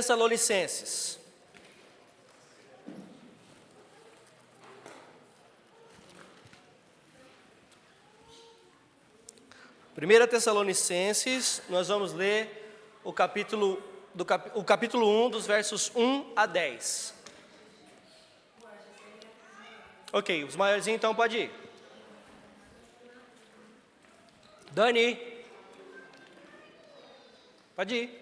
Tessalonicenses. Primeira Tessalonicenses, nós vamos ler o capítulo 1, dos versos 1 a 10. Ok, os maiorzinhos então pode ir. Dani, pode ir.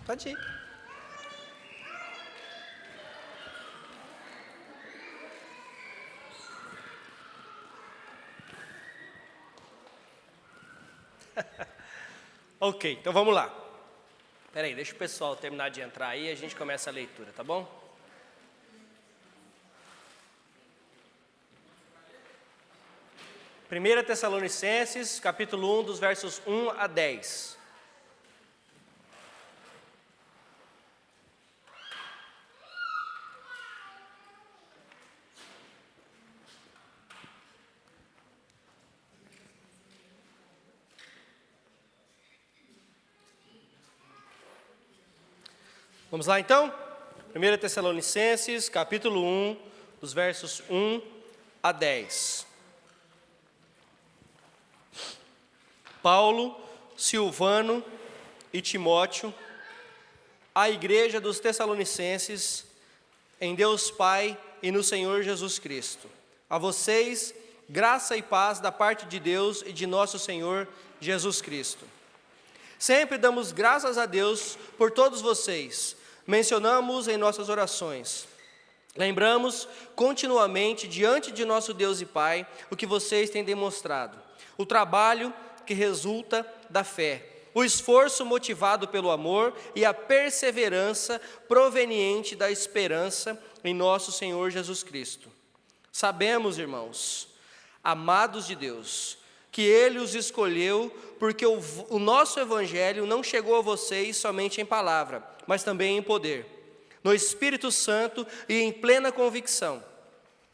Pode ir. Ok, então vamos lá. Espera aí, deixa o pessoal terminar de entrar aí e a gente começa a leitura, tá bom? Primeira Tessalonicenses, capítulo 1, dos versos 1 a 10. Vamos lá então? 1 Tessalonicenses, capítulo 1, dos versos 1 a 10. Paulo, Silvano e Timóteo, à igreja dos Tessalonicenses, em Deus Pai e no Senhor Jesus Cristo. A vocês, graça e paz da parte de Deus e de nosso Senhor Jesus Cristo. Sempre damos graças a Deus por todos vocês. Mencionamos em nossas orações. Lembramos continuamente diante de nosso Deus e Pai o que vocês têm demonstrado. O trabalho que resulta da fé, o esforço motivado pelo amor e a perseverança proveniente da esperança em nosso Senhor Jesus Cristo. Sabemos, irmãos, amados de Deus, que Ele os escolheu porque o nosso Evangelho não chegou a vocês somente em palavra, mas também em poder, no Espírito Santo e em plena convicção.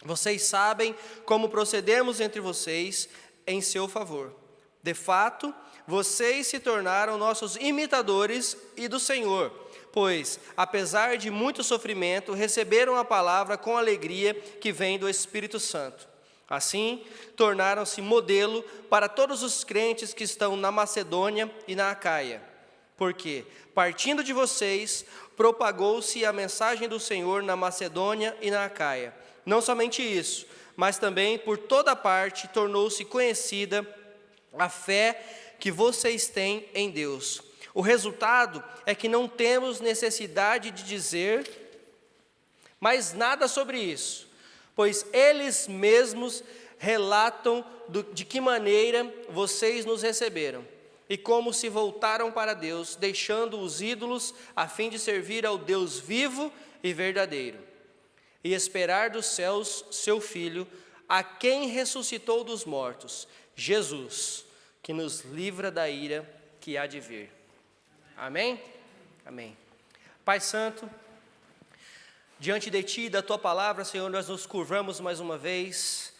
Vocês sabem como procedemos entre vocês em seu favor. De fato, vocês se tornaram nossos imitadores e do Senhor, pois, apesar de muito sofrimento, receberam a palavra com alegria que vem do Espírito Santo. Assim, tornaram-se modelo para todos os crentes que estão na Macedônia e na Acaia. Porque, partindo de vocês, propagou-se a mensagem do Senhor na Macedônia e na Acaia. Não somente isso, mas também por toda parte tornou-se conhecida a fé que vocês têm em Deus. O resultado é que não temos necessidade de dizer mais nada sobre isso, pois eles mesmos relatam de que maneira vocês nos receberam e como se voltaram para Deus, deixando os ídolos a fim de servir ao Deus vivo e verdadeiro, e esperar dos céus seu Filho, a quem ressuscitou dos mortos, Jesus, que nos livra da ira que há de vir. Amém? Amém. Pai Santo, diante de Ti e da Tua palavra, Senhor, nós nos curvamos mais uma vez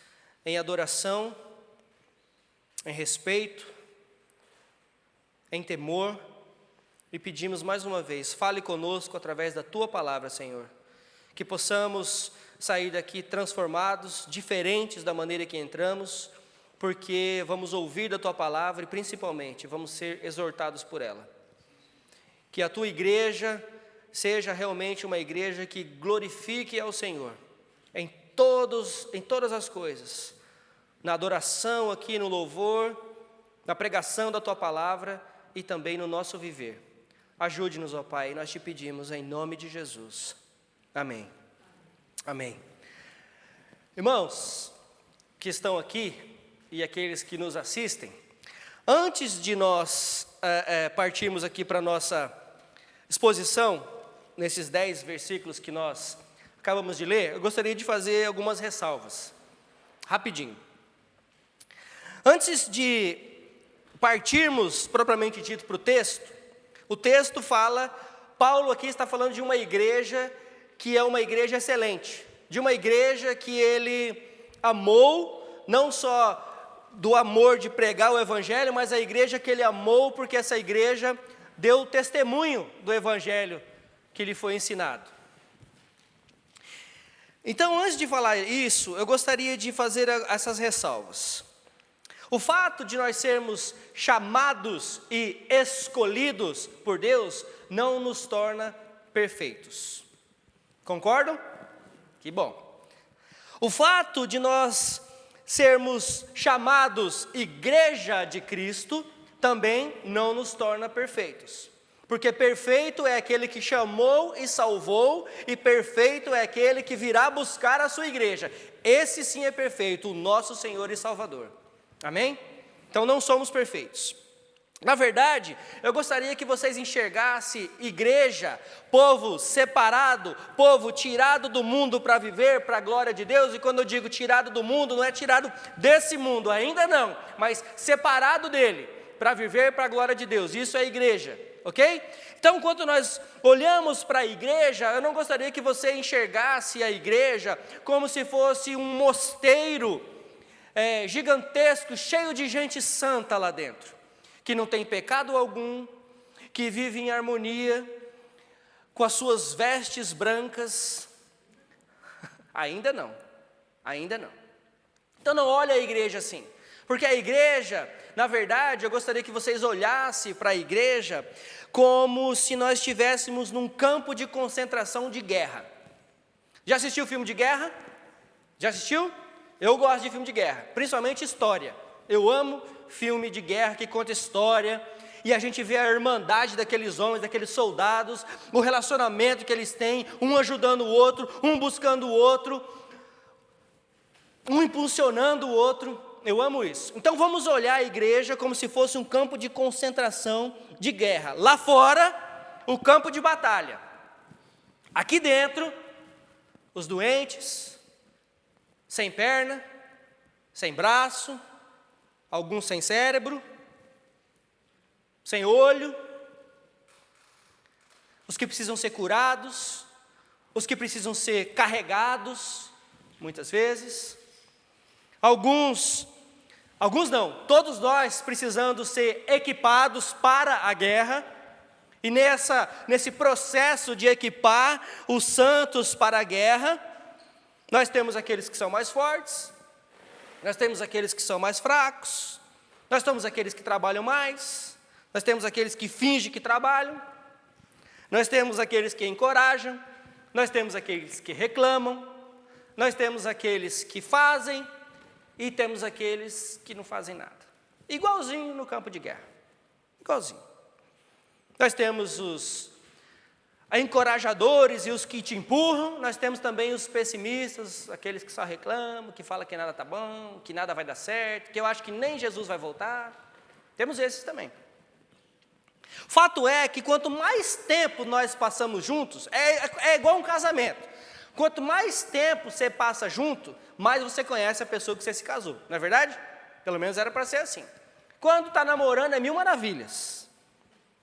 em adoração, em respeito, em temor, e pedimos mais uma vez, fale conosco através da Tua palavra, Senhor, que possamos sair daqui transformados, diferentes da maneira que entramos, porque vamos ouvir da Tua palavra e principalmente vamos ser exortados por ela. Que a Tua igreja seja realmente uma igreja que glorifique ao Senhor em todas as coisas, na adoração aqui, no louvor, na pregação da Tua palavra e também no nosso viver. Ajude-nos, ó Pai, nós te pedimos em nome de Jesus. Amém. Amém. Irmãos que estão aqui e aqueles que nos assistem, antes de nós partirmos aqui para a nossa exposição, nesses 10 versículos que nós acabamos de ler, eu gostaria de fazer algumas ressalvas, rapidinho. Antes de partirmos propriamente dito para o texto fala, Paulo aqui está falando de uma igreja que é uma igreja excelente, de uma igreja que ele amou, não só do amor de pregar o evangelho, mas a igreja que ele amou, porque essa igreja deu testemunho do evangelho que lhe foi ensinado. Então, antes de falar isso, eu gostaria de fazer essas ressalvas. O fato de nós sermos chamados e escolhidos por Deus não nos torna perfeitos. Concordam? Que bom. O fato de nós sermos chamados igreja de Cristo também não nos torna perfeitos. Porque perfeito é aquele que chamou e salvou, e perfeito é aquele que virá buscar a sua igreja. Esse sim é perfeito, o nosso Senhor e Salvador. Amém? Então não somos perfeitos. Na verdade, eu gostaria que vocês enxergassem igreja, povo separado, povo tirado do mundo para viver para a glória de Deus. E quando eu digo tirado do mundo, não é tirado desse mundo, ainda não, mas separado dele, para viver para a glória de Deus. Isso é igreja, ok? Então, quando nós olhamos para a igreja, eu não gostaria que você enxergasse a igreja como se fosse um mosteiro gigantesco, cheio de gente santa lá dentro, que não tem pecado algum, que vive em harmonia, com as suas vestes brancas. Ainda não, ainda não. Então não olhe a igreja assim, porque a igreja, na verdade, eu gostaria que vocês olhassem para a igreja como se nós estivéssemos num campo de concentração de guerra. Já assistiu filme de guerra? Já assistiu? Eu gosto de filme de guerra, principalmente história. Eu amo filme de guerra que conta história, e a gente vê a irmandade daqueles homens, daqueles soldados, o relacionamento que eles têm, um ajudando o outro, um buscando o outro, um impulsionando o outro. Eu amo isso. Então vamos olhar a igreja como se fosse um campo de concentração de guerra. Lá fora, o campo de batalha. Aqui dentro, os doentes, sem perna, sem braço, alguns sem cérebro, sem olho, os que precisam ser curados, os que precisam ser carregados, muitas vezes, alguns não, todos nós precisando ser equipados para a guerra, e nesse processo de equipar os santos para a guerra, nós temos aqueles que são mais fortes, nós temos aqueles que são mais fracos, nós temos aqueles que trabalham mais, nós temos aqueles que fingem que trabalham, nós temos aqueles que encorajam, nós temos aqueles que reclamam, nós temos aqueles que fazem e temos aqueles que não fazem nada. Igualzinho no campo de guerra, igualzinho. Nós temos os encorajadores e os que te empurram, nós temos também os pessimistas, aqueles que só reclamam, que falam que nada está bom, que nada vai dar certo, que eu acho que nem Jesus vai voltar. Temos esses também. Fato é que quanto mais tempo nós passamos juntos, é igual um casamento. Quanto mais tempo você passa junto, mais você conhece a pessoa que você se casou, não é verdade? Pelo menos era para ser assim. Quando está namorando é mil maravilhas,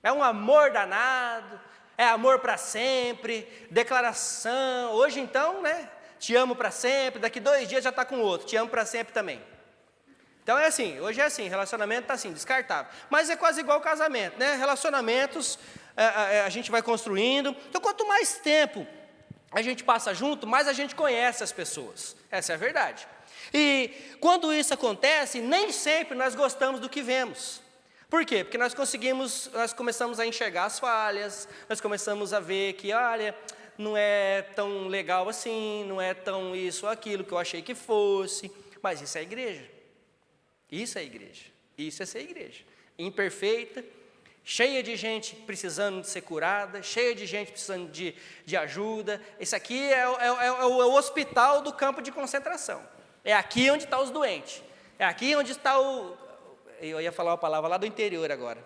é um amor danado, é amor para sempre, declaração. Hoje então, né, te amo para sempre, daqui 2 dias já está com outro, te amo para sempre também. Então é assim, hoje é assim, relacionamento está assim, descartável. Mas é quase igual ao casamento, né? Relacionamentos a gente vai construindo. Então quanto mais tempo a gente passa junto, mais a gente conhece as pessoas. Essa é a verdade. E quando isso acontece, nem sempre nós gostamos do que vemos. Por quê? Porque nós começamos a enxergar as falhas, nós começamos a ver que, olha, não é tão legal assim, não é tão isso ou aquilo que eu achei que fosse. Mas isso é igreja. Isso é igreja. Isso é ser igreja. Imperfeita, cheia de gente precisando de ser curada, cheia de gente precisando de ajuda. Esse aqui é o hospital do campo de concentração. É aqui onde estão os doentes. É aqui onde está o... Eu ia falar uma palavra lá do interior agora.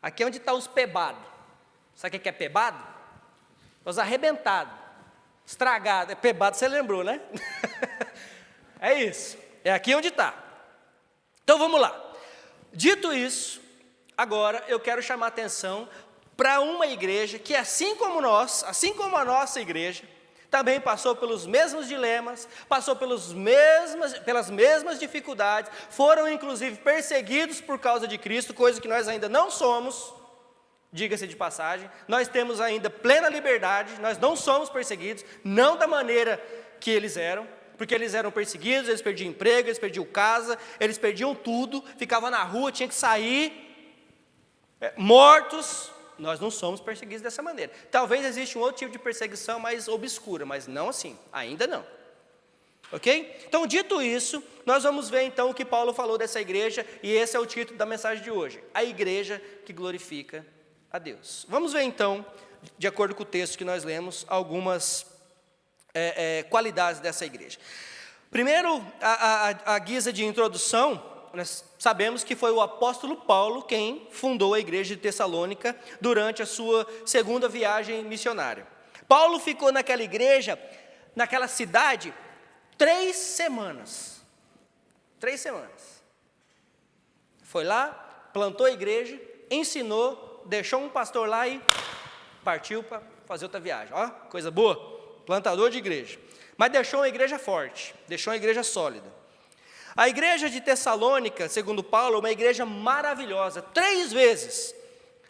Aqui é onde está os pebados. Sabe o que é pebado? Os arrebentados, estragados. Pebado você lembrou, né? É isso. É aqui onde está. Então vamos lá. Dito isso, agora eu quero chamar a atenção para uma igreja que assim como nós, assim como a nossa igreja, também passou pelos mesmos dilemas, passou pelas mesmas dificuldades, foram inclusive perseguidos por causa de Cristo, coisa que nós ainda não somos, diga-se de passagem. Nós temos ainda plena liberdade, nós não somos perseguidos, não da maneira que eles eram, porque eles eram perseguidos, eles perdiam emprego, eles perdiam casa, eles perdiam tudo, ficavam na rua, tinham que sair, mortos. Nós não somos perseguidos dessa maneira. Talvez exista um outro tipo de perseguição mais obscura, mas não assim, ainda não. Ok? Então, dito isso, nós vamos ver então o que Paulo falou dessa igreja, e esse é o título da mensagem de hoje: a igreja que glorifica a Deus. Vamos ver então, de acordo com o texto que nós lemos, algumas qualidades dessa igreja. Primeiro, a guisa de introdução, nós sabemos que foi o apóstolo Paulo quem fundou a igreja de Tessalônica durante a sua segunda viagem missionária. Paulo ficou naquela igreja, naquela cidade, 3 semanas. 3 semanas. Foi lá, plantou a igreja, ensinou, deixou um pastor lá e partiu para fazer outra viagem. Ó, coisa boa, plantador de igreja. Mas deixou uma igreja forte, deixou uma igreja sólida. A igreja de Tessalônica, segundo Paulo, é uma igreja maravilhosa. 3 vezes,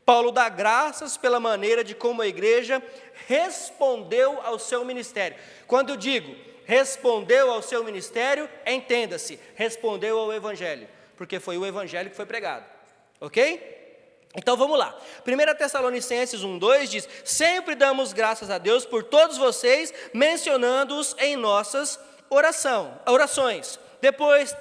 Paulo dá graças pela maneira de como a igreja respondeu ao seu ministério. Quando eu digo respondeu ao seu ministério, entenda-se, respondeu ao evangelho, porque foi o evangelho que foi pregado. Ok? Então vamos lá. 1 Tessalonicenses 1:2 diz: sempre damos graças a Deus por todos vocês, mencionando-os em nossas orações. Depois,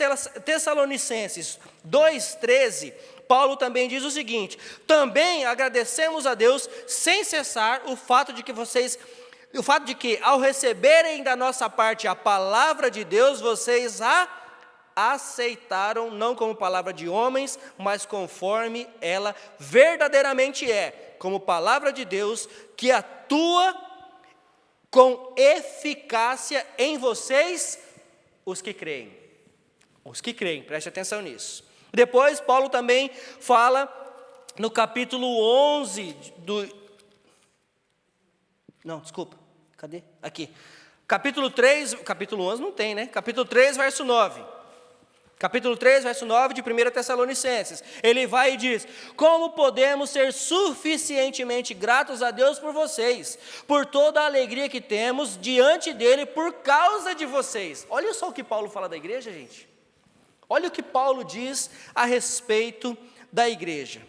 Tessalonicenses 2:13, Paulo também diz o seguinte: também agradecemos a Deus sem cessar o fato de que ao receberem da nossa parte a palavra de Deus, vocês a aceitaram, não como palavra de homens, mas conforme ela verdadeiramente é, como palavra de Deus, que atua com eficácia em vocês, os que creem. Os que creem, preste atenção nisso. Depois, Paulo também fala no capítulo 11 cadê? Aqui. Capítulo 11 não tem, né? Capítulo 3, verso 9. Capítulo 3, verso 9 de 1 Tessalonicenses. Ele vai e diz: como podemos ser suficientemente gratos a Deus por vocês, por toda a alegria que temos diante dele por causa de vocês. Olha só o que Paulo fala da igreja, gente. Olha o que Paulo diz a respeito da igreja.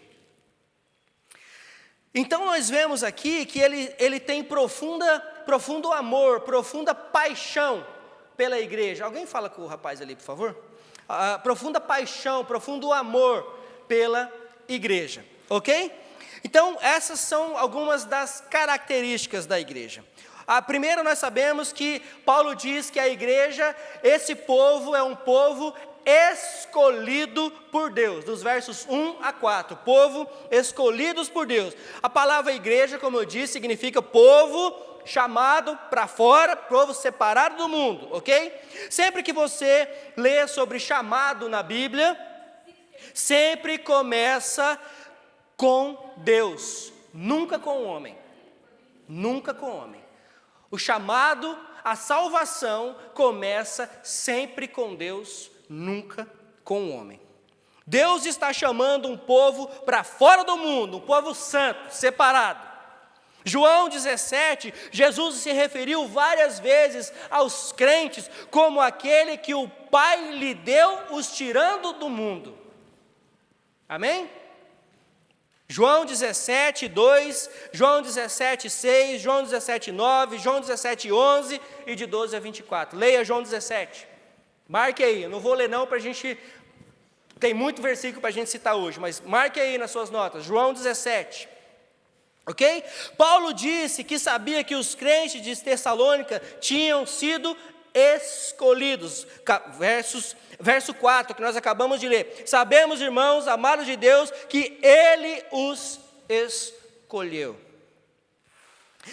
Então nós vemos aqui que ele tem profundo amor, profunda paixão pela igreja. Alguém fala com o rapaz ali, por favor? Profunda paixão, profundo amor pela igreja, ok? Então essas são algumas das características da igreja. A primeira, nós sabemos que Paulo diz que a igreja, esse povo é um povo escolhido por Deus, dos versos 1 a 4, povo escolhidos por Deus. A palavra igreja, como eu disse, significa povo chamado para fora, povo separado do mundo, ok? Sempre que você lê sobre chamado na Bíblia, sempre começa com Deus, nunca com o homem, nunca com o homem. O chamado, a salvação começa sempre com Deus, nunca com o homem. Deus está chamando um povo para fora do mundo, um povo santo, separado. João 17, Jesus se referiu várias vezes aos crentes como aquele que o Pai lhe deu, os tirando do mundo. Amém? João 17, 2, João 17, 6, João 17, 9, João 17, 11 e de 12 a 24. Leia João 17. Marque aí, eu não vou ler não para a gente... Tem muito versículo para a gente citar hoje, mas marque aí nas suas notas. João 17. Ok? Paulo disse que sabia que os crentes de Tessalônica tinham sido escolhidos. Verso 4, que nós acabamos de ler. Sabemos, irmãos, amados de Deus, que Ele os escolheu.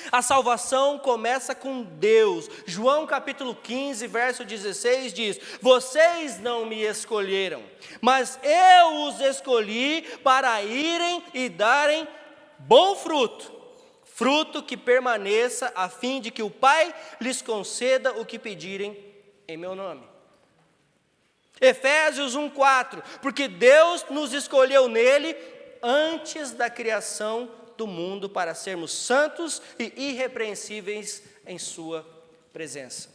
A salvação começa com Deus. João capítulo 15, verso 16 diz: vocês não me escolheram, mas eu os escolhi para irem e darem bom fruto, fruto que permaneça, a fim de que o Pai lhes conceda o que pedirem em meu nome. Efésios 1:4, porque Deus nos escolheu nele antes da criação do mundo para sermos santos e irrepreensíveis em sua presença.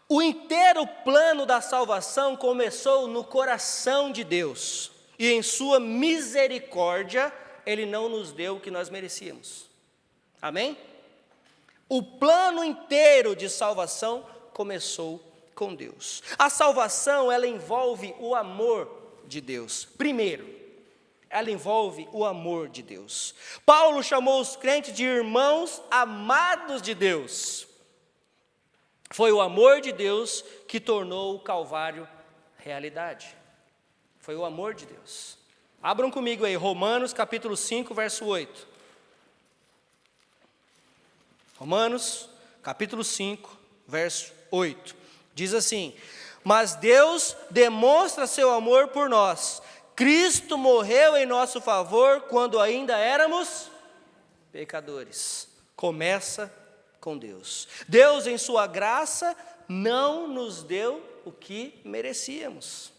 O inteiro plano da salvação começou no coração de Deus, e em sua misericórdia, Ele não nos deu o que nós merecíamos. Amém? O plano inteiro de salvação começou com Deus. A salvação, ela envolve o amor de Deus. Primeiro, ela envolve o amor de Deus. Paulo chamou os crentes de irmãos amados de Deus. Foi o amor de Deus que tornou o Calvário realidade. Foi o amor de Deus. Abram comigo aí, Romanos capítulo 5, verso 8. Romanos capítulo 5, verso 8. Diz assim: mas Deus demonstra seu amor por nós. Cristo morreu em nosso favor quando ainda éramos pecadores. Começa com Deus. Deus, em sua graça, não nos deu o que merecíamos.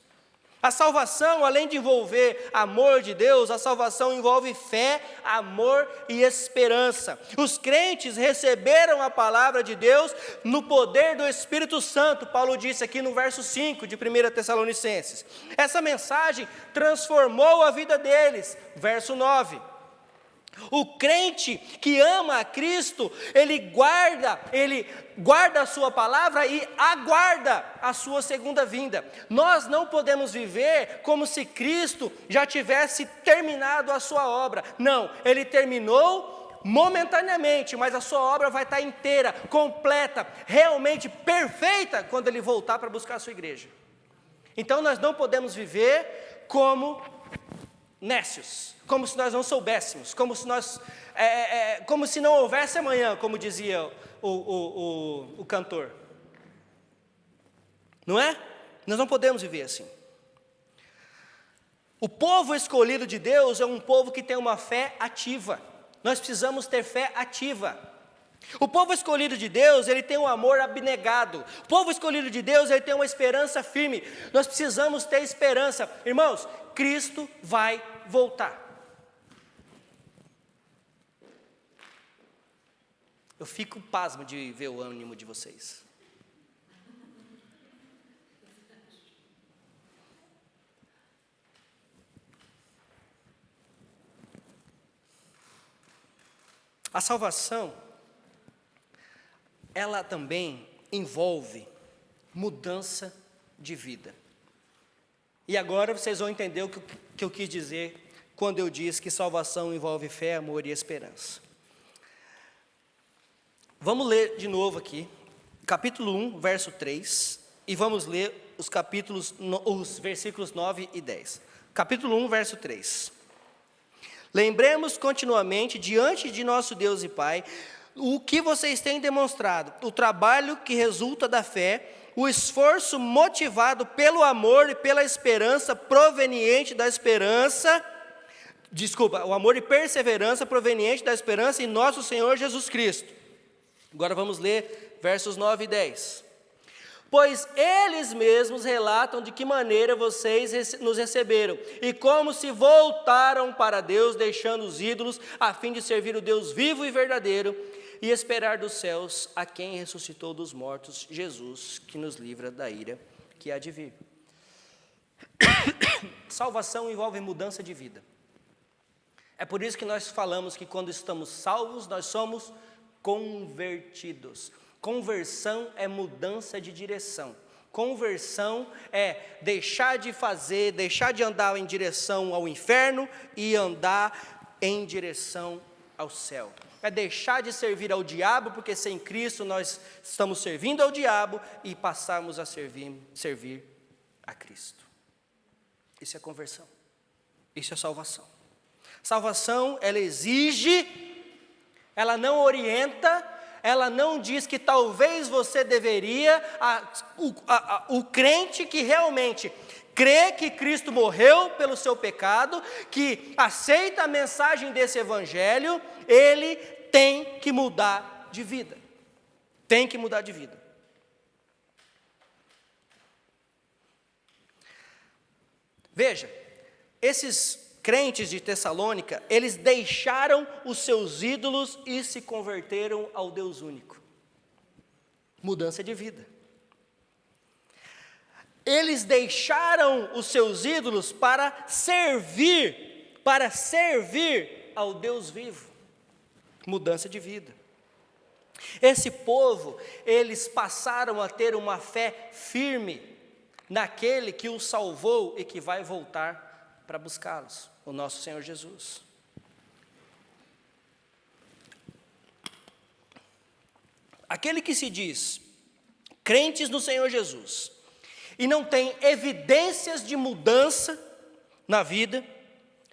A salvação, além de envolver amor de Deus, a salvação envolve fé, amor e esperança. Os crentes receberam a palavra de Deus no poder do Espírito Santo, Paulo disse aqui no verso 5 de 1 Tessalonicenses. Essa mensagem transformou a vida deles, verso 9. O crente que ama a Cristo, ele guarda a sua palavra e aguarda a sua segunda vinda. Nós não podemos viver como se Cristo já tivesse terminado a sua obra. Não, ele terminou momentaneamente, mas a sua obra vai estar inteira, completa, realmente perfeita quando ele voltar para buscar a sua igreja. Então nós não podemos viver como nécios, como se nós não soubéssemos, como se não houvesse amanhã, como dizia o cantor. Não é? Nós não podemos viver assim. O povo escolhido de Deus é um povo que tem uma fé ativa. Nós precisamos ter fé ativa. O povo escolhido de Deus, ele tem um amor abnegado. O povo escolhido de Deus, ele tem uma esperança firme. Nós precisamos ter esperança. Irmãos, Cristo vai voltar. Eu fico pasmo de ver o ânimo de vocês. A salvação, ela também envolve mudança de vida. E agora vocês vão entender o que eu quis dizer quando eu disse que salvação envolve fé, amor e esperança. Vamos ler de novo aqui, capítulo 1, verso 3, e vamos ler os versículos 9 e 10. Capítulo 1, verso 3. Lembremos continuamente diante de nosso Deus e Pai o que vocês têm demonstrado, o trabalho que resulta da fé, o esforço motivado pelo amor e pela esperança proveniente da esperança, o amor e perseverança proveniente da esperança em nosso Senhor Jesus Cristo. Agora vamos ler versos 9 e 10. Pois eles mesmos relatam de que maneira vocês nos receberam, e como se voltaram para Deus, deixando os ídolos, a fim de servir o Deus vivo e verdadeiro, e esperar dos céus a quem ressuscitou dos mortos, Jesus, que nos livra da ira que há de vir. Salvação envolve mudança de vida. É por isso que nós falamos que quando estamos salvos, nós somos convertidos. Conversão é mudança de direção. Conversão é deixar de fazer, deixar de andar em direção ao inferno e andar em direção ao céu. É deixar de servir ao diabo, porque sem Cristo nós estamos servindo ao diabo, e passarmos a servir a Cristo. Isso é conversão. Isso é salvação. Salvação, ela exige, ela não orienta, ela não diz que talvez você deveria. O crente que realmente crê que Cristo morreu pelo seu pecado, que aceita a mensagem desse evangelho, ele tem que mudar de vida. Tem que mudar de vida. Veja, esses crentes de Tessalônica, eles deixaram os seus ídolos e se converteram ao Deus único. Mudança de vida. Eles deixaram os seus ídolos para servir ao Deus vivo. Mudança de vida. Esse povo, eles passaram a ter uma fé firme naquele que os salvou e que vai voltar para buscá-los, o nosso Senhor Jesus. Aquele que se diz crentes no Senhor Jesus e não tem evidências de mudança na vida,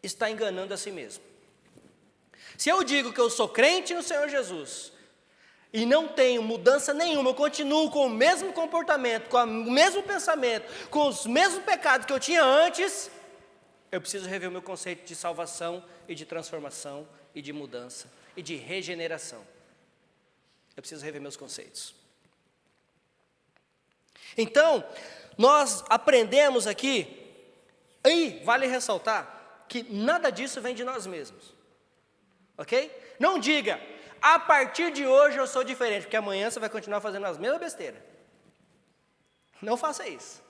está enganando a si mesmo. Se eu digo que eu sou crente no Senhor Jesus e não tenho mudança nenhuma, eu continuo com o mesmo comportamento, com o mesmo pensamento, com os mesmos pecados que eu tinha antes, eu preciso rever o meu conceito de salvação e de transformação e de mudança e de regeneração. Eu preciso rever meus conceitos. Então, nós aprendemos aqui, e vale ressaltar, que nada disso vem de nós mesmos. Ok? Não diga, a partir de hoje eu sou diferente, porque amanhã você vai continuar fazendo as mesmas besteiras. Não faça isso.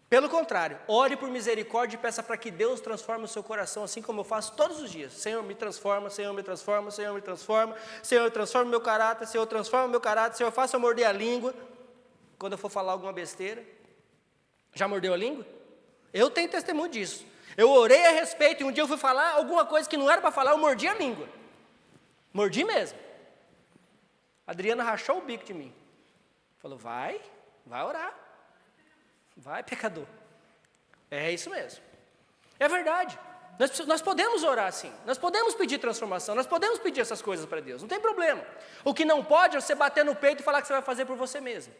Pelo contrário, ore por misericórdia e peça para que Deus transforme o seu coração, assim como eu faço todos os dias. Senhor, me transforma, Senhor, me transforma, Senhor, me transforma, Senhor, transforma o meu caráter, Senhor, transforma o meu caráter, Senhor, faça eu morder a língua. Quando eu for falar alguma besteira, já mordeu a língua? Eu tenho testemunho disso. Eu orei a respeito e um dia eu fui falar alguma coisa que não era para falar, eu mordi a língua. Mordi mesmo. A Adriana rachou o bico de mim. Falou, vai orar. Vai, pecador. É isso mesmo. É verdade. Nós podemos orar assim. Nós podemos pedir transformação. Nós podemos pedir essas coisas para Deus. Não tem problema. O que não pode é você bater no peito e falar que você vai fazer por você mesmo.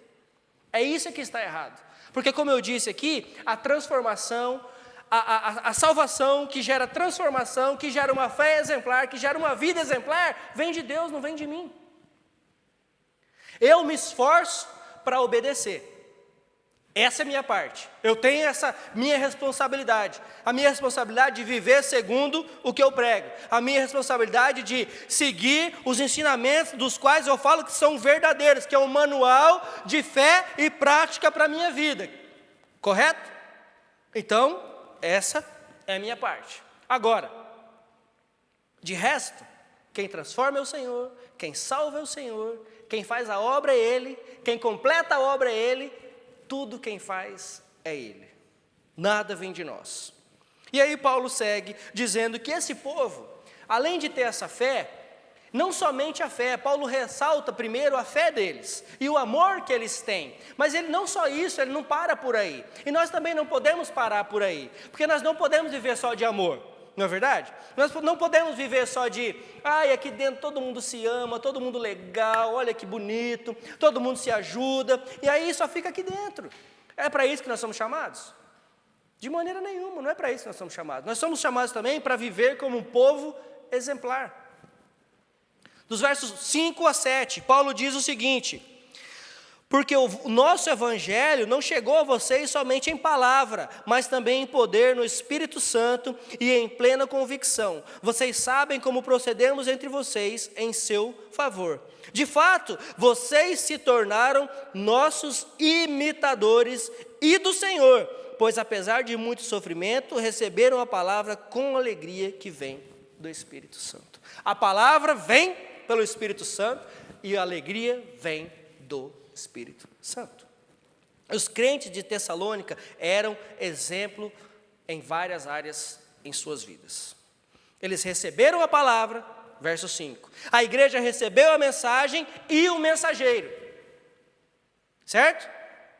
É isso que está errado. Porque, como eu disse aqui, a transformação, a salvação que gera transformação, que gera uma fé exemplar, que gera uma vida exemplar, vem de Deus, não vem de mim. Eu me esforço para obedecer. Essa é a minha parte. Eu tenho essa minha responsabilidade. A minha responsabilidade de viver segundo o que eu prego. A minha responsabilidade de seguir os ensinamentos dos quais eu falo que são verdadeiros, que é um manual de fé e prática para a minha vida. Correto? Então, essa é a minha parte. Agora, de resto, quem transforma é o Senhor, quem salva é o Senhor, quem faz a obra é Ele, quem completa a obra é Ele, tudo quem faz é Ele. Nada vem de nós. E aí Paulo segue dizendo que esse povo, além de ter essa fé, não somente a fé, Paulo ressalta primeiro a fé deles e o amor que eles têm. Mas ele não só isso, ele não para por aí. E nós também não podemos parar por aí, porque nós não podemos viver só de amor. Não é verdade? Nós não podemos viver só de, aqui dentro todo mundo se ama, todo mundo legal, olha que bonito, todo mundo se ajuda, e aí só fica aqui dentro. É para isso que nós somos chamados? De maneira nenhuma, não é para isso que nós somos chamados. Nós somos chamados também para viver como um povo exemplar. Dos versos 5 a 7, Paulo diz o seguinte: porque o nosso evangelho não chegou a vocês somente em palavra, mas também em poder no Espírito Santo e em plena convicção. Vocês sabem como procedemos entre vocês em seu favor. De fato, vocês se tornaram nossos imitadores e do Senhor, pois apesar de muito sofrimento, receberam a palavra com alegria que vem do Espírito Santo. A palavra vem pelo Espírito Santo e a alegria vem do Espírito Santo. Os crentes de Tessalônica eram exemplo em várias áreas em suas vidas. Eles receberam a palavra, verso 5. A igreja recebeu a mensagem e o mensageiro. Certo?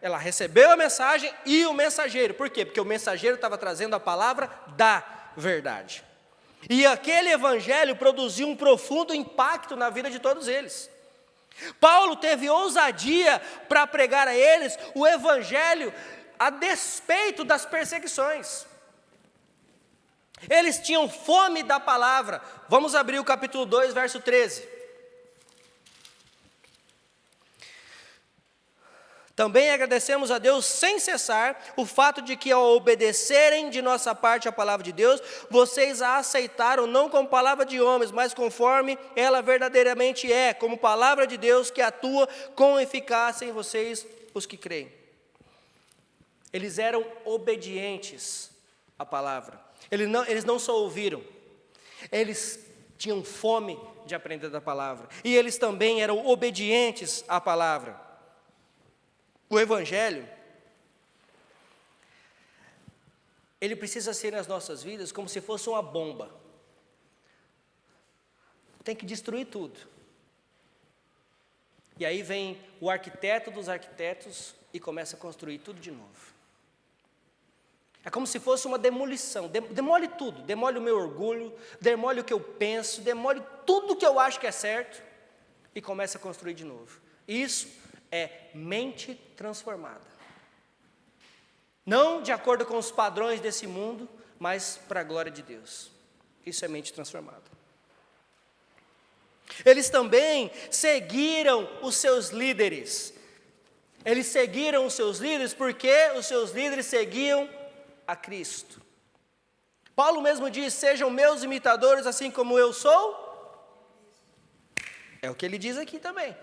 Ela recebeu a mensagem e o mensageiro. Por quê? Porque o mensageiro estava trazendo a palavra da verdade. E aquele evangelho produziu um profundo impacto na vida de todos eles. Paulo teve ousadia para pregar a eles o evangelho a despeito das perseguições. Eles tinham fome da palavra. Vamos abrir o capítulo 2, verso 13. Também agradecemos a Deus sem cessar o fato de que, ao obedecerem de nossa parte a palavra de Deus, vocês a aceitaram não como palavra de homens, mas conforme ela verdadeiramente é, como palavra de Deus que atua com eficácia em vocês, os que creem. Eles eram obedientes à palavra. Eles não só ouviram, eles tinham fome de aprender da palavra. E eles também eram obedientes à palavra. O Evangelho, ele precisa ser nas nossas vidas como se fosse uma bomba. Tem que destruir tudo. E aí vem o arquiteto dos arquitetos e começa a construir tudo de novo. É como se fosse uma demolição. Demole tudo. Demole o meu orgulho, demole o que eu penso, demole tudo que eu acho que é certo e começa a construir de novo. Isso é mente transformada. Não de acordo com os padrões desse mundo, mas para a glória de Deus. Isso é mente transformada. Eles também seguiram os seus líderes. Eles seguiram os seus líderes porque os seus líderes seguiam a Cristo. Paulo mesmo diz: sejam meus imitadores assim como eu sou. É o que ele diz aqui também.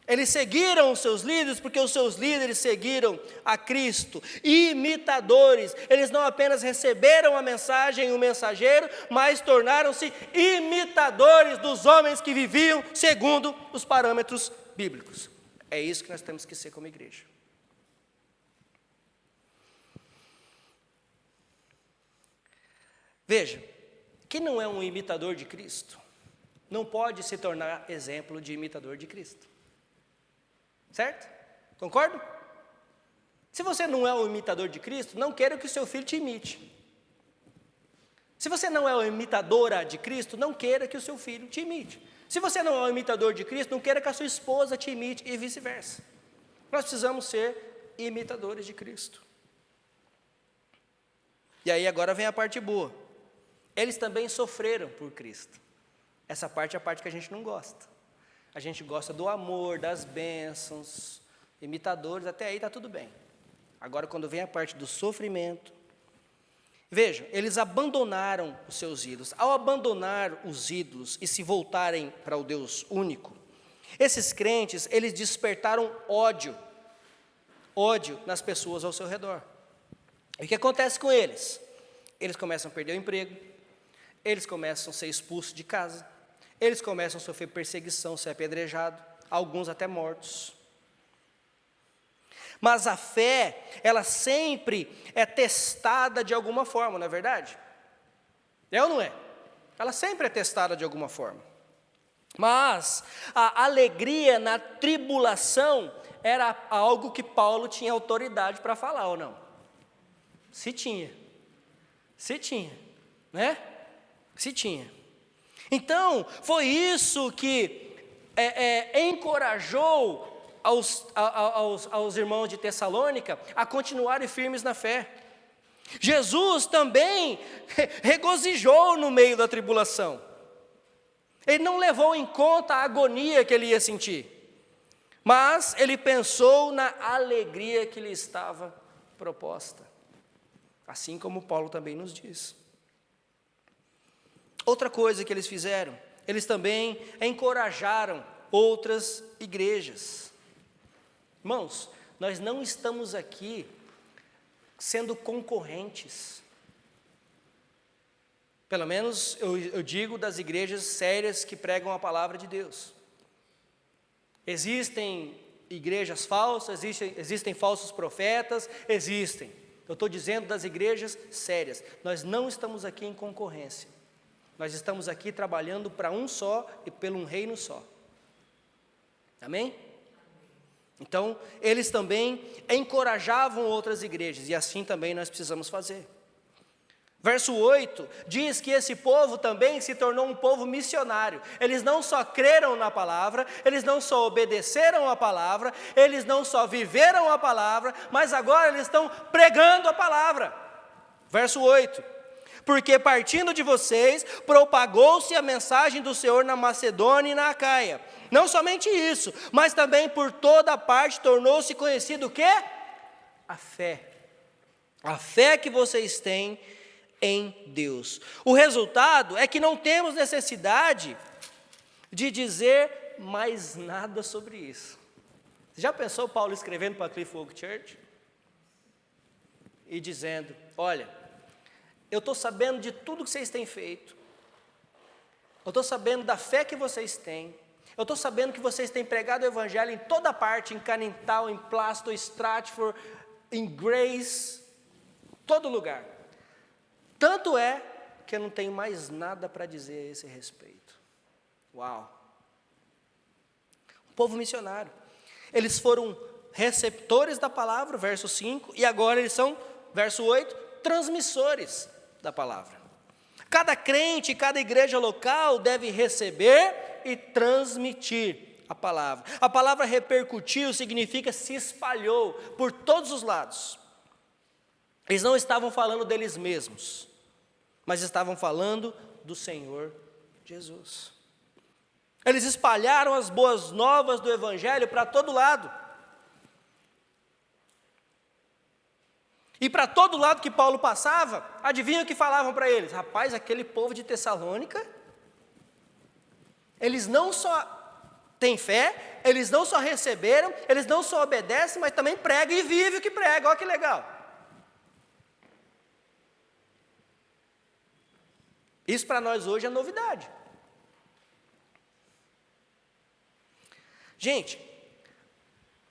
Eles seguiram os seus líderes porque os seus líderes seguiram a Cristo. Imitadores, eles não apenas receberam a mensagem e o mensageiro, mas tornaram-se imitadores dos homens que viviam segundo os parâmetros bíblicos. É isso que nós temos que ser como igreja. Veja, quem não é um imitador de Cristo, não pode se tornar exemplo de imitador de Cristo. Certo? Concordo? Se você não é um imitador de Cristo, não queira que o seu filho te imite. Se você não é uma imitadora de Cristo, não queira que o seu filho te imite. Se você não é um imitador de Cristo, não queira que a sua esposa te imite e vice-versa. Nós precisamos ser imitadores de Cristo. E aí agora vem a parte boa. Eles também sofreram por Cristo. Essa parte é a parte que a gente não gosta. A gente gosta do amor, das bênçãos, imitadores, até aí está tudo bem. Agora, quando vem a parte do sofrimento, vejam, eles abandonaram os seus ídolos. Ao abandonar os ídolos e se voltarem para o Deus único, esses crentes, eles despertaram ódio nas pessoas ao seu redor. E o que acontece com eles? Eles começam a perder o emprego, eles começam a ser expulsos de casa, eles começam a sofrer perseguição, ser apedrejado, alguns até mortos. Mas a fé, ela sempre é testada de alguma forma, não é verdade? É ou não é? Ela sempre é testada de alguma forma. Mas a alegria na tribulação era algo que Paulo tinha autoridade para falar, ou não? Se tinha, né? Se tinha. Então, foi isso que encorajou aos irmãos de Tessalônica a continuarem firmes na fé. Jesus também regozijou no meio da tribulação. Ele não levou em conta a agonia que ele ia sentir, mas ele pensou na alegria que lhe estava proposta. Assim como Paulo também nos diz. Outra coisa que eles fizeram, eles também encorajaram outras igrejas. Irmãos, nós não estamos aqui sendo concorrentes. Pelo menos eu digo das igrejas sérias que pregam a palavra de Deus. Existem igrejas falsas, existem falsos profetas, existem. Eu estou dizendo das igrejas sérias. Nós não estamos aqui em concorrência. Nós estamos aqui trabalhando para um só e pelo um reino só. Amém? Então, eles também encorajavam outras igrejas, e assim também nós precisamos fazer. Verso 8 diz que esse povo também se tornou um povo missionário. Eles não só creram na palavra, eles não só obedeceram a palavra, eles não só viveram a palavra, mas agora eles estão pregando a palavra. Verso 8: porque partindo de vocês, propagou-se a mensagem do Senhor na Macedônia e na Acaia. Não somente isso, mas também por toda parte tornou-se conhecido o quê? A fé. A fé que vocês têm em Deus. O resultado é que não temos necessidade de dizer mais nada sobre isso. Você já pensou Paulo escrevendo para a Cliff Oak Church? E dizendo, olha, eu estou sabendo de tudo que vocês têm feito, eu estou sabendo da fé que vocês têm, eu estou sabendo que vocês têm pregado o Evangelho em toda parte, em Cannintal, em Plaistow, Stratford, em Grace, todo lugar. Tanto é que eu não tenho mais nada para dizer a esse respeito. Uau! Um povo missionário. Eles foram receptores da palavra, verso 5, e agora eles são, verso 8, transmissores da palavra. Cada crente, cada igreja local deve receber e transmitir a palavra. A palavra repercutiu significa se espalhou por todos os lados. Eles não estavam falando deles mesmos, mas estavam falando do Senhor Jesus. Eles espalharam as boas novas do Evangelho para todo lado. E para todo lado que Paulo passava, adivinha o que falavam para eles? Rapaz, aquele povo de Tessalônica, eles não só têm fé, eles não só receberam, eles não só obedecem, mas também pregam e vivem o que pregam. Olha que legal. Isso para nós hoje é novidade. Gente,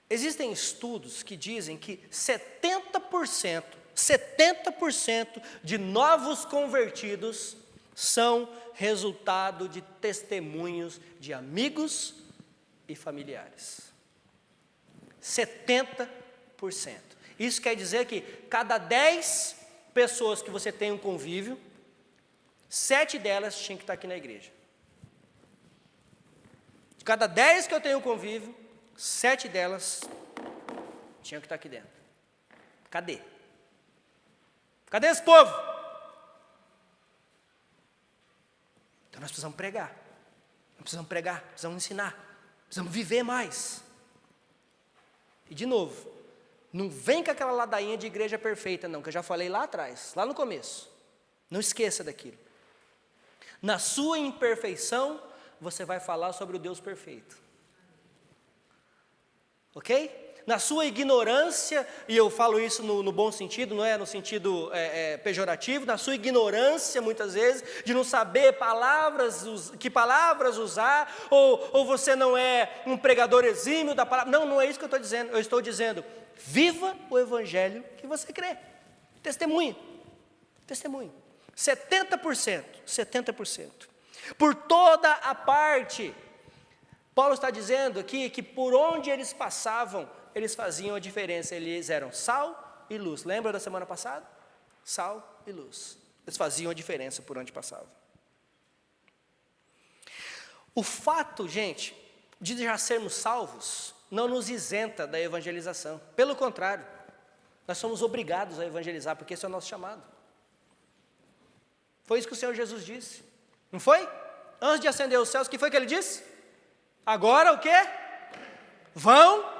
existem estudos que dizem que 70% de novos convertidos são resultado de testemunhos de amigos e familiares. 70%. Isso quer dizer que cada 10 pessoas que você tem um convívio, 7 delas tinham que estar aqui na igreja. De cada 10 que eu tenho convívio, 7 delas tinham que estar aqui dentro. Cadê? Cadê esse povo? Então nós precisamos pregar. Nós precisamos pregar, precisamos ensinar, precisamos viver mais. E de novo, não vem com aquela ladainha de igreja perfeita não, que eu já falei lá atrás, lá no começo. Não esqueça daquilo. Na sua imperfeição, você vai falar sobre o Deus perfeito. Ok? Na sua ignorância, e eu falo isso no bom sentido, não é no sentido pejorativo, na sua ignorância, muitas vezes, de não saber que palavras usar, ou você não é um pregador exímio da palavra. Não é isso que eu estou dizendo. Eu estou dizendo, viva o Evangelho que você crê. Testemunhe. 70%. Por toda a parte. Paulo está dizendo aqui que por onde eles passavam, eles faziam a diferença. Eles eram sal e luz. Lembra da semana passada? Sal e luz. Eles faziam a diferença por onde passavam. O fato, gente, de já sermos salvos, não nos isenta da evangelização. Pelo contrário, nós somos obrigados a evangelizar, porque esse é o nosso chamado. Foi isso que o Senhor Jesus disse. Não foi? Antes de ascender aos céus, o que foi que Ele disse? Agora o quê? Vão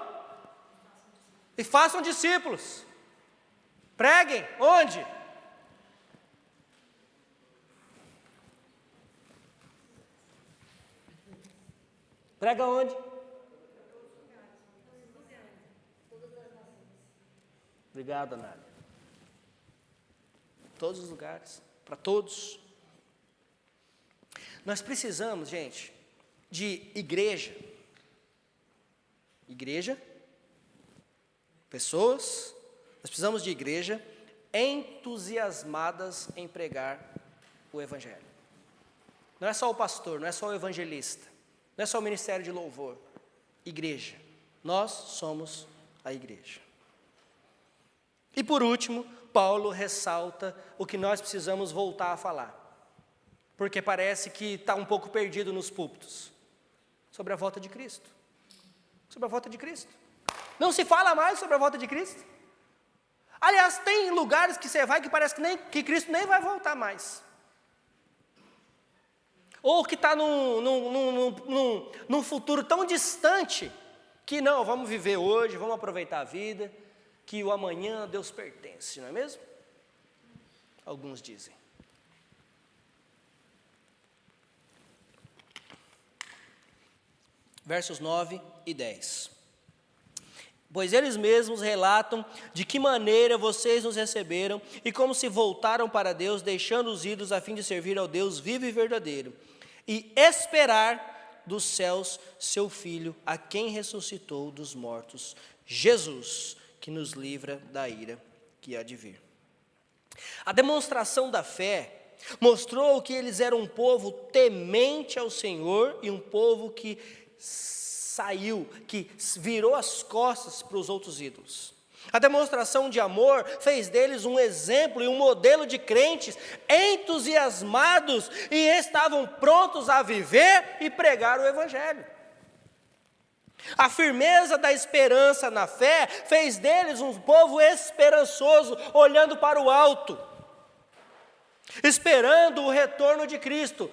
e façam discípulos. Preguem. Onde? Prega onde? Obrigado, Anália. Todos os lugares, para todos. Nós precisamos, gente, de igreja, pessoas, nós precisamos de igreja entusiasmadas em pregar o Evangelho. Não é só o pastor, não é só o evangelista, não é só o ministério de louvor. Igreja, nós somos a igreja. E por último, Paulo ressalta o que nós precisamos voltar a falar, porque parece que está um pouco perdido nos púlpitos, sobre a volta de Cristo. Sobre a volta de Cristo. Não se fala mais sobre a volta de Cristo. Aliás, tem lugares que você vai que parece que Cristo nem vai voltar mais. Ou que está num futuro tão distante, que não, vamos viver hoje, vamos aproveitar a vida, que o amanhã a Deus pertence, não é mesmo? Alguns dizem. Versos 9 e 10. Pois eles mesmos relatam de que maneira vocês nos receberam e como se voltaram para Deus, deixando os ídolos a fim de servir ao Deus vivo e verdadeiro, e esperar dos céus seu Filho, a quem ressuscitou dos mortos, Jesus, que nos livra da ira que há de vir. A demonstração da fé mostrou que eles eram um povo temente ao Senhor e um povo que que virou as costas para os outros ídolos. A demonstração de amor fez deles um exemplo e um modelo de crentes entusiasmados e estavam prontos a viver e pregar o Evangelho. A firmeza da esperança na fé fez deles um povo esperançoso, olhando para o alto, esperando o retorno de Cristo.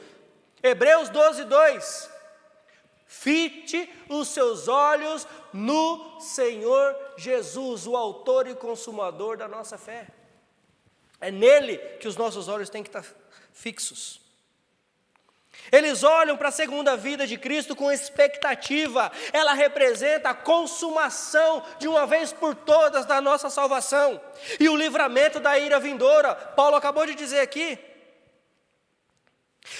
Hebreus 12, 2. Fite os seus olhos no Senhor Jesus, o autor e consumador da nossa fé. É nele que os nossos olhos têm que estar fixos. Eles olham para a segunda vida de Cristo com expectativa. Ela representa a consumação de uma vez por todas da nossa salvação e o livramento da ira vindoura. Paulo acabou de dizer aqui.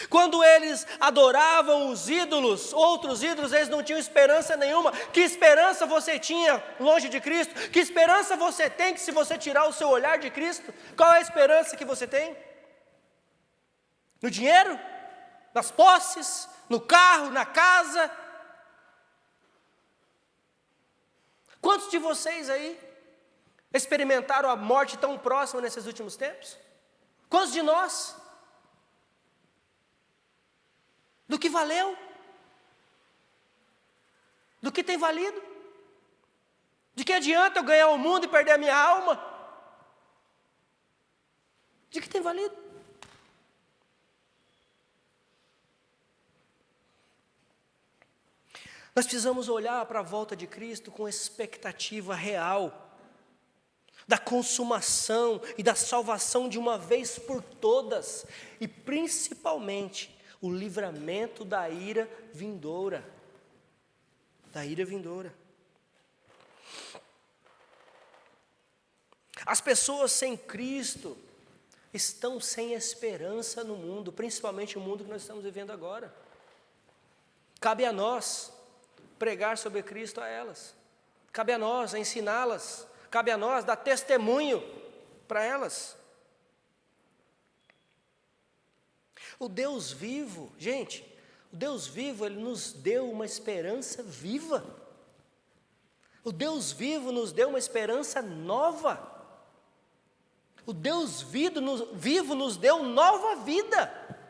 Quando eles adoravam os ídolos, outros ídolos, eles não tinham esperança nenhuma. Que esperança você tinha longe de Cristo? Que esperança você tem que se você tirar o seu olhar de Cristo? Qual é a esperança que você tem? No dinheiro? Nas posses? No carro? Na casa? Quantos de vocês aí experimentaram a morte tão próxima nesses últimos tempos? Quantos de nós? Do que valeu? Do que tem valido? De que adianta eu ganhar o mundo e perder a minha alma? De que tem valido? Nós precisamos olhar para a volta de Cristo com expectativa real, da consumação e da salvação de uma vez por todas, e principalmente o livramento da ira vindoura. Da ira vindoura. As pessoas sem Cristo estão sem esperança no mundo, principalmente o mundo que nós estamos vivendo agora. Cabe a nós pregar sobre Cristo a elas. Cabe a nós ensiná-las. Cabe a nós dar testemunho para elas. O Deus vivo, gente, o Deus vivo, Ele nos deu uma esperança viva. O Deus vivo nos deu uma esperança nova. O Deus vivo nos deu nova vida.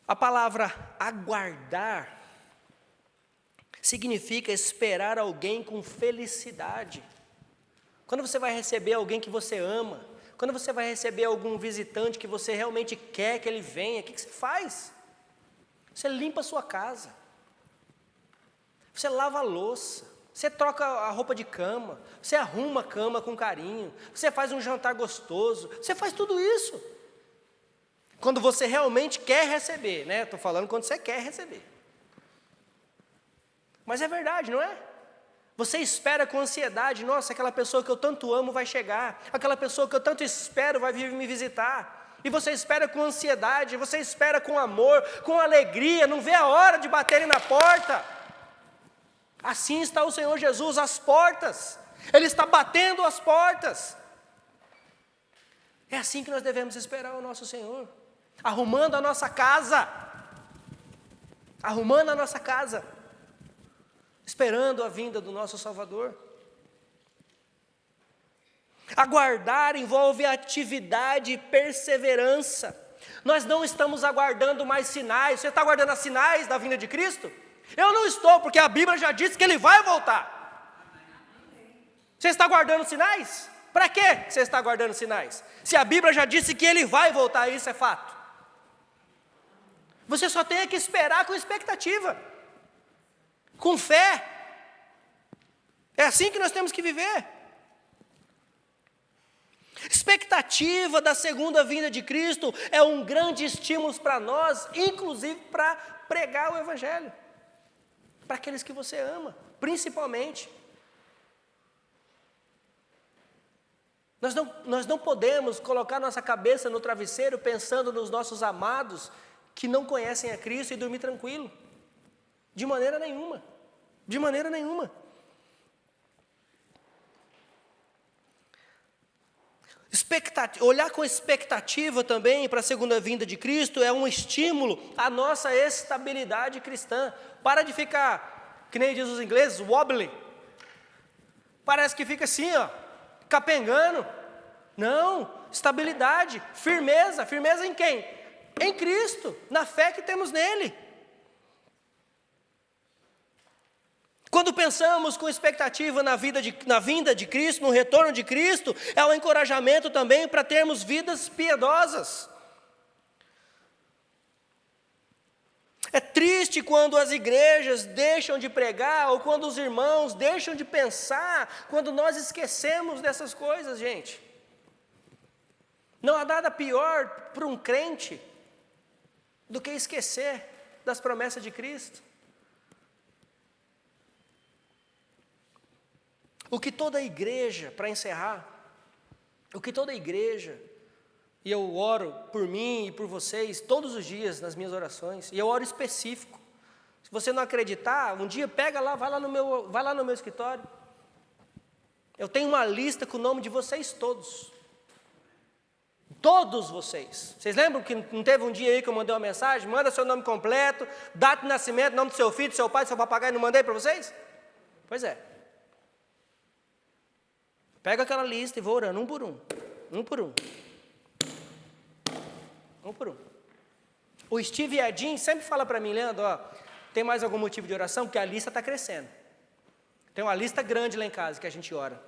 A palavra aguardar significa esperar alguém com felicidade. Quando você vai receber alguém que você ama, quando você vai receber algum visitante que você realmente quer que ele venha, o que você faz? Você limpa a sua casa, você lava a louça, você troca a roupa de cama, você arruma a cama com carinho, você faz um jantar gostoso, você faz tudo isso. Quando você realmente quer receber, né? Estou falando quando você quer receber. Mas é verdade, não é? Você espera com ansiedade, nossa, aquela pessoa que eu tanto amo vai chegar, aquela pessoa que eu tanto espero vai vir me visitar. E você espera com ansiedade, você espera com amor, com alegria, não vê a hora de baterem na porta. Assim está o Senhor Jesus às portas, Ele está batendo as portas. É assim que nós devemos esperar o nosso Senhor, arrumando a nossa casa, arrumando a nossa casa. esperando a vinda do nosso Salvador. Aguardar envolve atividade e perseverança. Nós não estamos aguardando mais sinais. Você está aguardando os sinais da vinda de Cristo? Eu não estou, porque a Bíblia já disse que Ele vai voltar. Você está aguardando sinais? Para que você está aguardando sinais? Se a Bíblia já disse que Ele vai voltar, isso é fato. Você só tem que esperar com expectativa, com fé. É assim que nós temos que viver. Expectativa da segunda vinda de Cristo é um grande estímulo para nós, inclusive para pregar o Evangelho, para aqueles que você ama, principalmente. Nós não podemos colocar nossa cabeça no travesseiro pensando nos nossos amados que não conhecem a Cristo e dormir tranquilo. De maneira nenhuma. De maneira nenhuma. Olhar com expectativa também para a segunda vinda de Cristo é um estímulo à nossa estabilidade cristã. Para de ficar, que nem diz os ingleses, wobbly. Parece que fica assim, ó, capengando. Não, estabilidade, firmeza. Firmeza em quem? Em Cristo, na fé que temos nele. Quando pensamos com expectativa na vinda de Cristo, no retorno de Cristo, é um encorajamento também para termos vidas piedosas. É triste quando as igrejas deixam de pregar, ou quando os irmãos deixam de pensar, quando nós esquecemos dessas coisas, gente. Não há nada pior para um crente do que esquecer das promessas de Cristo. O que toda igreja, para encerrar, o que toda igreja, e eu oro por mim e por vocês todos os dias nas minhas orações, e eu oro específico. Se você não acreditar, um dia pega lá, vai lá no meu escritório. Eu tenho uma lista com o nome de vocês todos. Todos vocês. Vocês lembram que não teve um dia aí que eu mandei uma mensagem? Manda seu nome completo, data de nascimento, nome do seu filho, do seu pai, do seu papagaio, não mandei para vocês? Pois é. Pega aquela lista e vou orando um por um. Um por um. Um por um. O Steve Edin sempre fala para mim, Leandro, ó, tem mais algum motivo de oração? Porque a lista está crescendo. Tem uma lista grande lá em casa que a gente ora.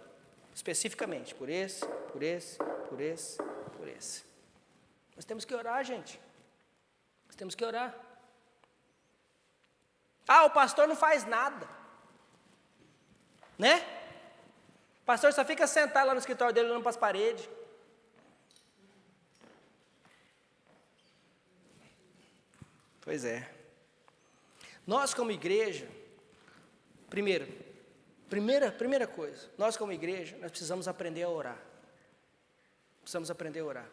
Especificamente, por esse, por esse, por esse, por esse. Nós temos que orar, gente. Nós temos que orar. Ah, o pastor não faz nada. Né? O pastor só fica sentado lá no escritório dele, olhando para as paredes. Pois é. Nós como igreja, primeira coisa, nós como igreja, nós precisamos aprender a orar. Precisamos aprender a orar.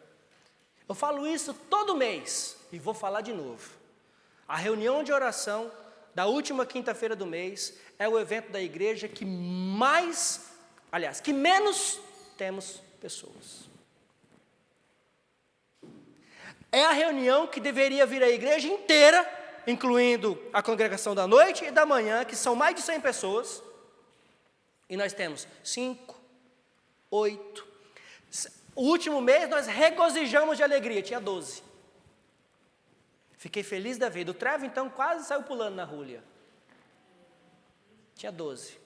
Eu falo isso todo mês e vou falar de novo. A reunião de oração da última quinta-feira do mês é o evento da igreja que menos temos pessoas. É a reunião que deveria vir a igreja inteira, incluindo a congregação da noite e da manhã, que são mais de 100 pessoas, e nós temos 5, 8. O último mês nós regozijamos de alegria, tinha 12. Fiquei feliz da vida. O Trevor então quase saiu pulando na rua. Tinha 12.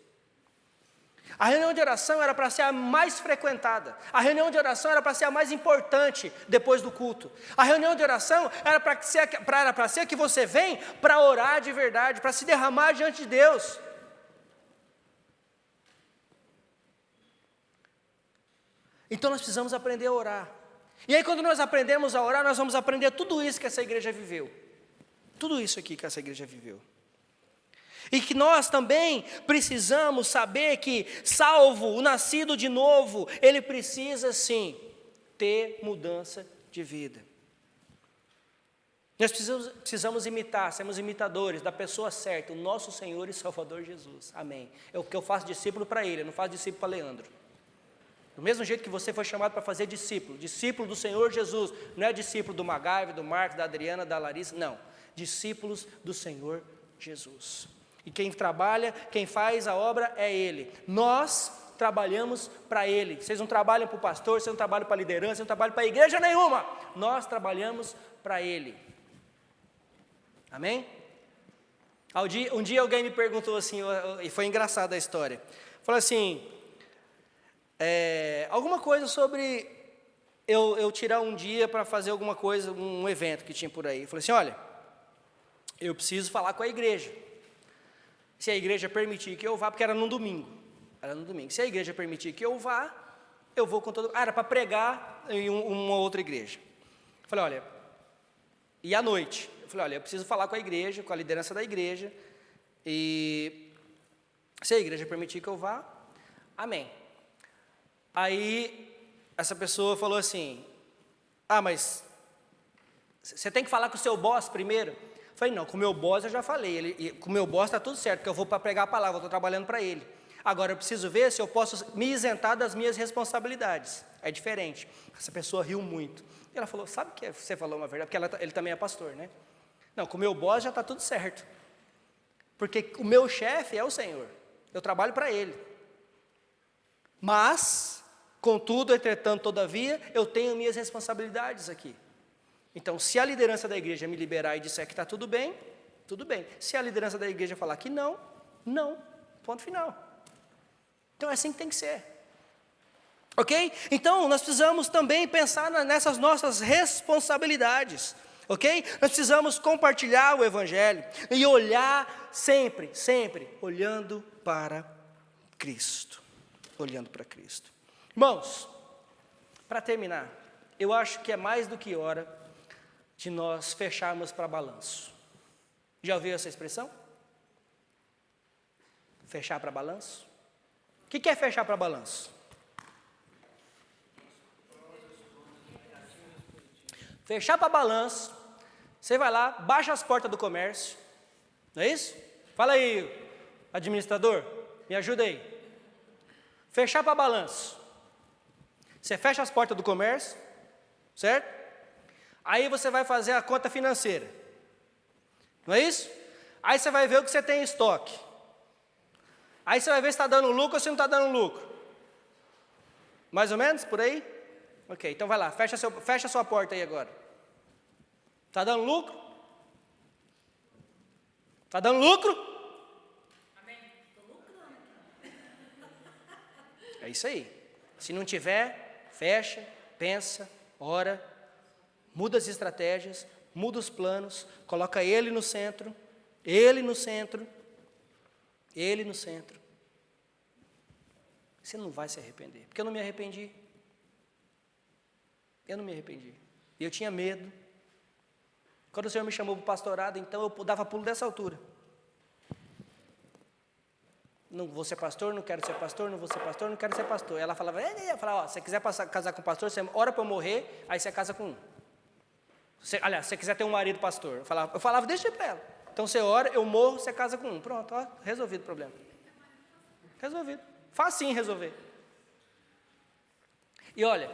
A reunião de oração era para ser a mais frequentada. A reunião de oração era para ser a mais importante depois do culto. A reunião de oração era para ser que você vem para orar de verdade, para se derramar diante de Deus. Então nós precisamos aprender a orar. E aí quando nós aprendemos a orar, nós vamos aprender tudo isso que essa igreja viveu. Tudo isso aqui que essa igreja viveu. E que nós também precisamos saber que, salvo o nascido de novo, ele precisa sim ter mudança de vida. Nós precisamos imitar, sermos imitadores da pessoa certa, o nosso Senhor e Salvador Jesus. Amém. É o que eu faço discípulo para ele, eu não faço discípulo para Leandro. Do mesmo jeito que você foi chamado para fazer discípulo do Senhor Jesus, não é discípulo do Magaive, do Marcos, da Adriana, da Larissa, não. Discípulos do Senhor Jesus. E quem trabalha, quem faz a obra é Ele. Nós trabalhamos para Ele. Vocês não trabalham para o pastor, vocês não trabalham para a liderança, vocês não trabalham para a igreja nenhuma. Nós trabalhamos para Ele. Amém? Um dia alguém me perguntou assim, e foi engraçada a história. Falou assim, alguma coisa sobre eu tirar um dia para fazer alguma coisa, um evento que tinha por aí. Eu falei assim, olha, eu preciso falar com a igreja. Se a igreja permitir que eu vá, porque era no domingo. Se a igreja permitir que eu vá, eu vou com todo... era para pregar em uma outra igreja. Eu falei, olha, e à noite? Eu falei, olha, eu preciso falar com a igreja, com a liderança da igreja, e se a igreja permitir que eu vá, amém. Aí, essa pessoa falou assim, mas você tem que falar com o seu boss primeiro? Eu falei, não, com o meu boss eu já falei, com o meu boss está tudo certo, porque eu vou para pregar a palavra, eu estou trabalhando para ele. Agora eu preciso ver se eu posso me isentar das minhas responsabilidades. É diferente. Essa pessoa riu muito. E ela falou, sabe que você falou uma verdade? Porque ele também é pastor, né? Não, com o meu boss já está tudo certo. Porque o meu chefe é o Senhor. Eu trabalho para Ele. Mas, contudo, entretanto, todavia, eu tenho minhas responsabilidades aqui. Então, se a liderança da igreja me liberar e disser que está tudo bem, tudo bem. Se a liderança da igreja falar que não, não. Ponto final. Então, é assim que tem que ser. Ok? Então, nós precisamos também pensar nessas nossas responsabilidades. Ok? Nós precisamos compartilhar o Evangelho e olhar sempre, olhando para Cristo. Olhando para Cristo. Irmãos, para terminar, eu acho que é mais do que hora de nós fecharmos para balanço. Já ouviu essa expressão? Fechar para balanço? O que é fechar para balanço? Fechar para balanço, você vai lá, baixa as portas do comércio, não é isso? Fala aí, administrador, me ajuda aí. Fechar para balanço. Você fecha as portas do comércio, certo? Aí você vai fazer a conta financeira, não é isso? Aí você vai ver o que você tem em estoque. Aí você vai ver se está dando lucro ou se não está dando lucro. Mais ou menos, por aí? Ok, então vai lá, fecha a sua porta aí agora. Está dando lucro? Está dando lucro? Amém. Estou lucrando. É isso aí. Se não tiver, fecha, pensa, ora, muda as estratégias, muda os planos, coloca Ele no centro, Ele no centro, Ele no centro. Você não vai se arrepender, porque eu não me arrependi. Eu não me arrependi. E eu tinha medo. Quando o Senhor me chamou para o pastorado, então eu dava pulo dessa altura. Não vou ser pastor, não quero ser pastor, não vou ser pastor, não quero ser pastor. Ela falava, ó, se você quiser casar com o pastor, você ora para eu morrer, aí você casa com um. Aliás, se você quiser ter um marido pastor. Eu falava desse jeito para ela. Então você ora, eu morro, você casa com um. Pronto, ó, resolvido o problema. Resolvido. Facinho resolver. E olha,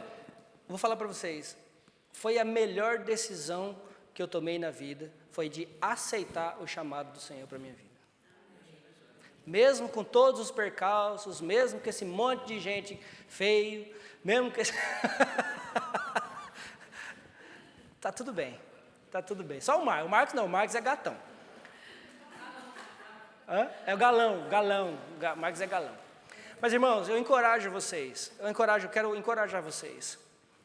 vou falar para vocês, foi a melhor decisão que eu tomei na vida, foi de aceitar o chamado do Senhor para a minha vida. Mesmo com todos os percalços, mesmo com esse monte de gente feio, mesmo com esse... Tá tudo bem, tá tudo bem. Só o Marcos não, o Marcos é gatão. É o galão, o Marcos é galão. Mas irmãos, eu encorajo vocês, quero encorajar vocês.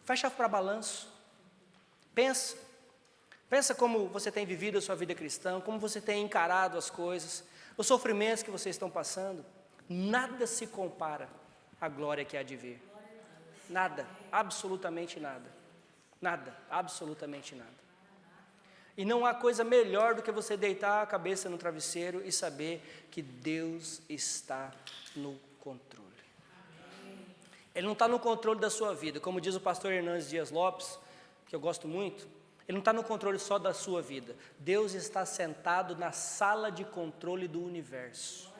Fecha para balanço, pensa como você tem vivido a sua vida cristã, como você tem encarado as coisas, os sofrimentos que vocês estão passando, nada se compara à glória que há de vir. Nada, absolutamente nada. Nada, absolutamente nada. E não há coisa melhor do que você deitar a cabeça no travesseiro e saber que Deus está no controle. Ele não está no controle da sua vida, como diz o pastor Hernandes Dias Lopes, que eu gosto muito, ele não está no controle só da sua vida. Deus está sentado na sala de controle do universo.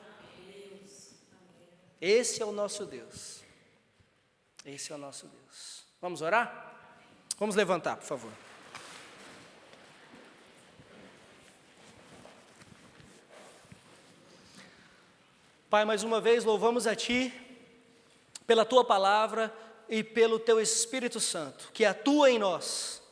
Esse é o nosso Deus. Esse é o nosso Deus. Vamos orar? Vamos levantar, por favor. Pai, mais uma vez louvamos a Ti pela Tua palavra e pelo Teu Espírito Santo, que atua em nós,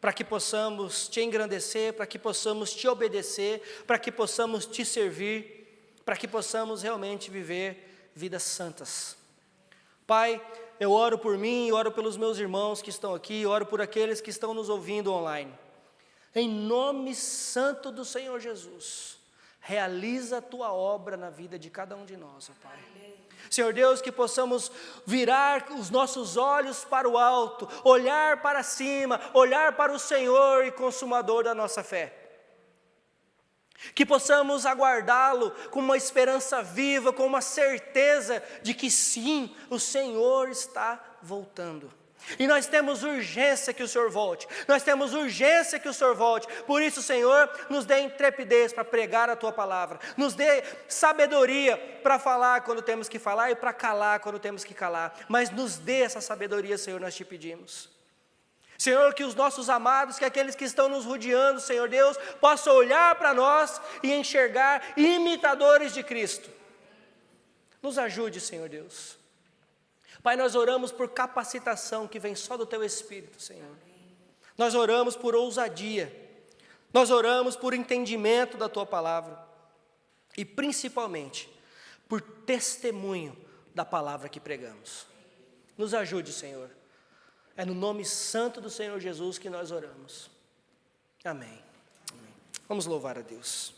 para que possamos Te engrandecer, para que possamos Te obedecer, para que possamos Te servir, para que possamos realmente viver vidas santas. Pai, eu oro por mim, oro pelos meus irmãos que estão aqui, oro por aqueles que estão nos ouvindo online. Em nome santo do Senhor Jesus, realiza a Tua obra na vida de cada um de nós, ó Pai. Senhor Deus, que possamos virar os nossos olhos para o alto, olhar para cima, olhar para o Senhor e consumador da nossa fé. Que possamos aguardá-lo com uma esperança viva, com uma certeza de que sim, o Senhor está voltando. E nós temos urgência que o Senhor volte, nós temos urgência que o Senhor volte. Por isso, Senhor, nos dê intrepidez para pregar a Tua palavra, nos dê sabedoria para falar quando temos que falar e para calar quando temos que calar, mas nos dê essa sabedoria, Senhor, nós Te pedimos. Senhor, que os nossos amados, que aqueles que estão nos rodeando, Senhor Deus, possam olhar para nós e enxergar imitadores de Cristo. Nos ajude, Senhor Deus. Pai, nós oramos por capacitação que vem só do Teu Espírito, Senhor. Nós oramos por ousadia, nós oramos por entendimento da Tua palavra e principalmente por testemunho da palavra que pregamos. Nos ajude, Senhor. É no nome santo do Senhor Jesus que nós oramos. Amém. Amém. Vamos louvar a Deus.